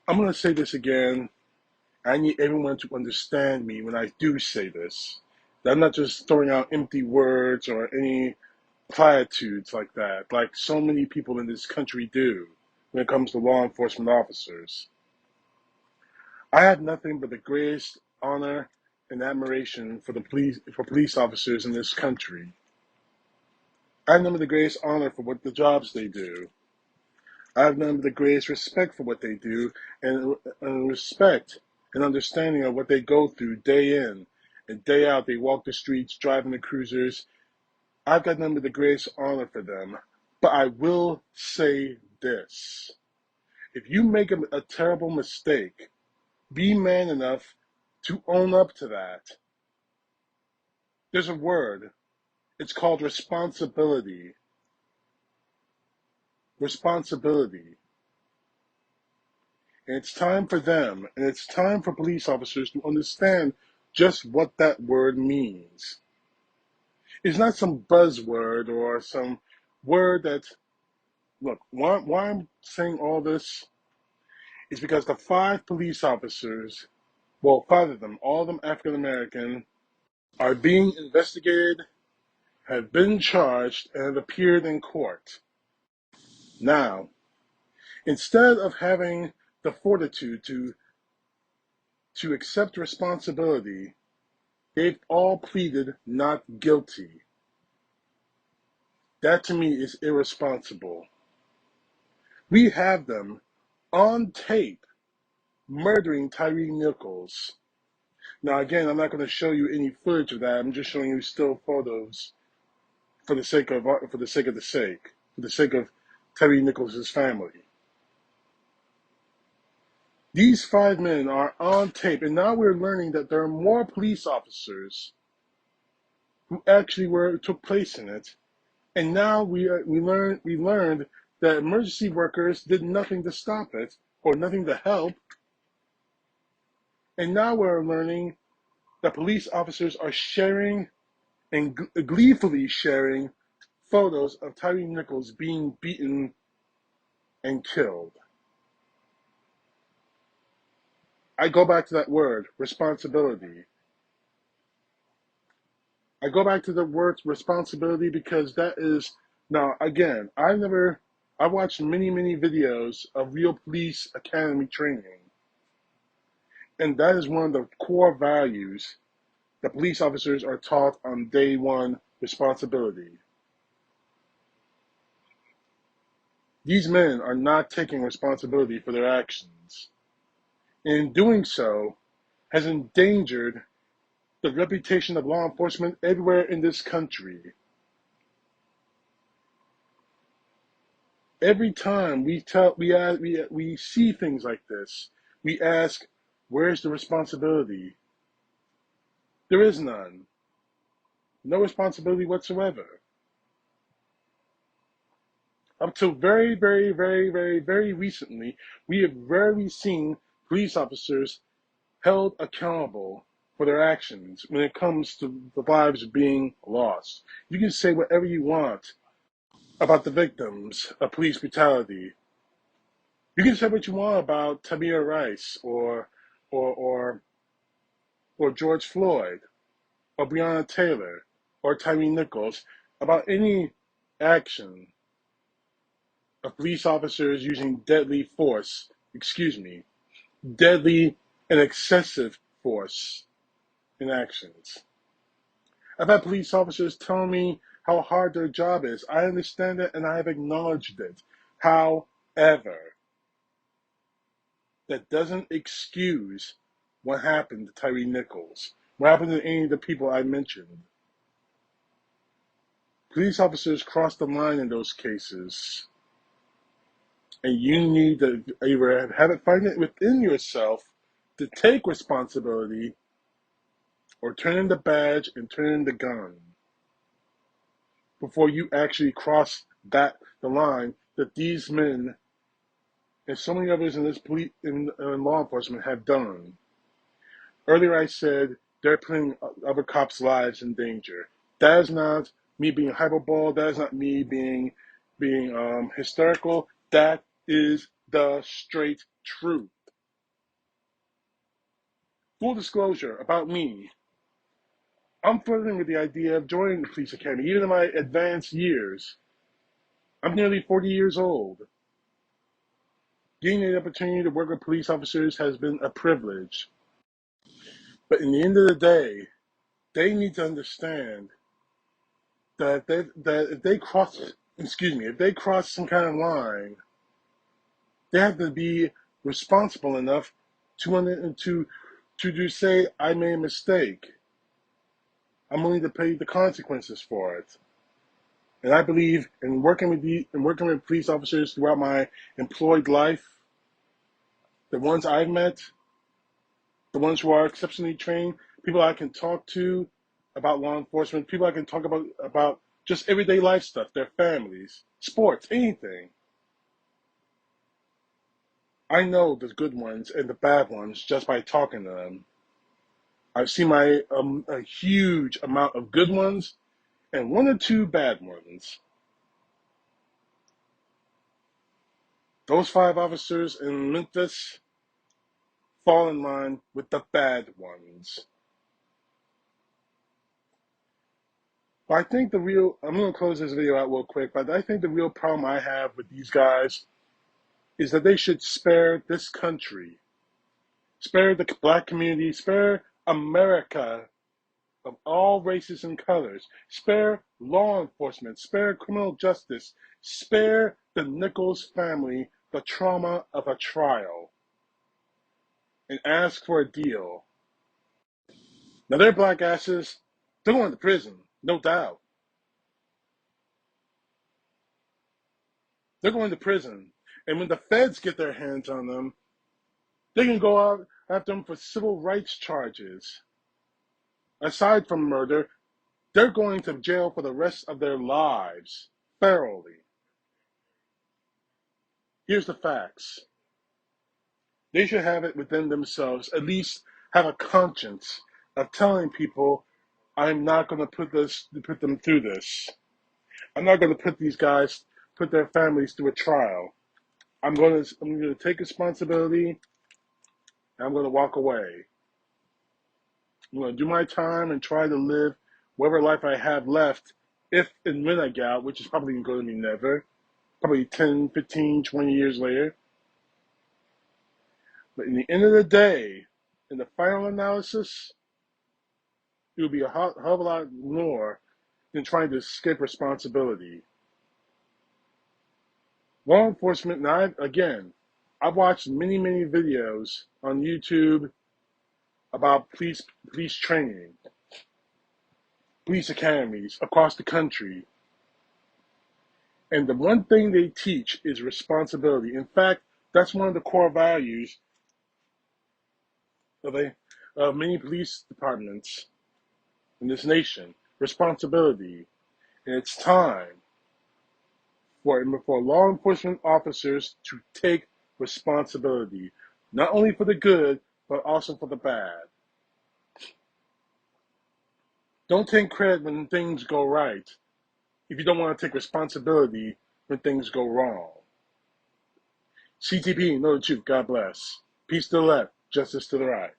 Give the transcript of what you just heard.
I'm going to say this again. I need everyone to understand me when I do say this. I'm not just throwing out empty words or any platitudes like that, like so many people in this country do when it comes to law enforcement officers. I have nothing but the greatest honor and admiration for police officers in this country. I have none of the greatest honor for what the jobs they do. I have none of the greatest respect for what they do, and respect and understanding of what they go through day in and day out. They walk the streets, driving the cruisers. I've got none of the greatest honor for them. But I will say this. If you make a terrible mistake, be man enough to own up to that. There's a word. It's called responsibility. Responsibility. And it's time for them, and it's time for police officers to understand just what that word means. It's not some buzzword or some word that, look, why I'm saying all this is because the 5 police officers, well, 5 of them, all of them African American, are being investigated, have been charged, and have appeared in court. Now, instead of having the fortitude to accept responsibility, they've all pleaded not guilty. That to me is irresponsible. We have them on tape murdering Tyre Nichols. Now again, I'm not going to show you any footage of that. I'm just showing you still photos for the sake of Tyre Nichols' family. These 5 men are on tape, and now we're learning that there are more police officers who actually took place in it. And now we learned that emergency workers did nothing to stop it or nothing to help. And now we're learning that police officers are sharing and gleefully sharing photos of Tyre Nichols being beaten and killed. I go back to that word, responsibility. I go back to the word responsibility because that is, now again, I watched many videos of real police academy training. And that is one of the core values that police officers are taught on day one, responsibility. These men are not taking responsibility for their actions. In doing so, has endangered the reputation of law enforcement everywhere in this country. Every time we see things like this, we ask, where's the responsibility? There is none. No responsibility whatsoever. Up till very recently, we have rarely seen police officers held accountable for their actions when it comes to the lives being lost. You can say whatever you want about the victims of police brutality. You can say what you want about Tamir Rice or or or George Floyd or Breonna Taylor or Tyre Nichols, about any action of police officers using deadly and excessive force in actions. I've had police officers tell me how hard their job is. I understand it and I have acknowledged it. However, that doesn't excuse what happened to Tyre Nichols, what happened to any of the people I mentioned. Police officers cross the line in those cases, and you need to either find it within yourself to take responsibility or turn in the badge and turn in the gun before you actually cross the line that these men and so many others in law enforcement have done. Earlier I said they're putting other cops' lives in danger. That is not me being hyperbole. That is not me being hysterical. That is the straight truth. Full disclosure about me. I'm flirting with the idea of joining the police academy, even in my advanced years. I'm nearly 40 years old. Getting the opportunity to work with police officers has been a privilege. But in the end of the day, they need to understand that if they cross, if they cross some kind of line, they have to be responsible enough to just say, I made a mistake. I'm willing to pay the consequences for it. And I believe in working with police officers throughout my employed life, the ones I've met, the ones who are exceptionally trained, people I can talk to about law enforcement, people I can talk about just everyday life stuff, their families, sports, anything. I know the good ones and the bad ones just by talking to them. I've seen a huge amount of good ones and one or two bad ones. Those 5 officers in Memphis fall in line with the bad ones. But I think I'm going to close this video out real quick, but I think the real problem I have with these guys is that they should spare this country, spare the black community, spare America of all races and colors, spare law enforcement, spare criminal justice, spare the Nichols family the trauma of a trial, and ask for a deal. Now, their black asses, they're going to prison, no doubt. They're going to prison. And when the feds get their hands on them, they can go out after them for civil rights charges. Aside from murder, they're going to jail for the rest of their lives, thoroughly. Here's the facts. They should have it within themselves, at least have a conscience of telling people, I'm not going to put them through this. I'm not going to put their families through a trial. I'm going to take responsibility, and I'm going to walk away. I'm going to do my time and try to live whatever life I have left, if and when I get out, which is probably going to be never, probably 10, 15, 20 years later. But in the end of the day, in the final analysis, it will be a hell of a lot more than trying to escape responsibility. Law enforcement, I've watched many, many videos on YouTube about police training, police academies across the country. And the one thing they teach is responsibility. In fact, that's one of the core values of many police departments in this nation, responsibility. And it's time for law enforcement officers to take responsibility, not only for the good, but also for the bad. Don't take credit when things go right if you don't want to take responsibility when things go wrong. CTP, know the truth. God bless. Peace to the left, justice to the right.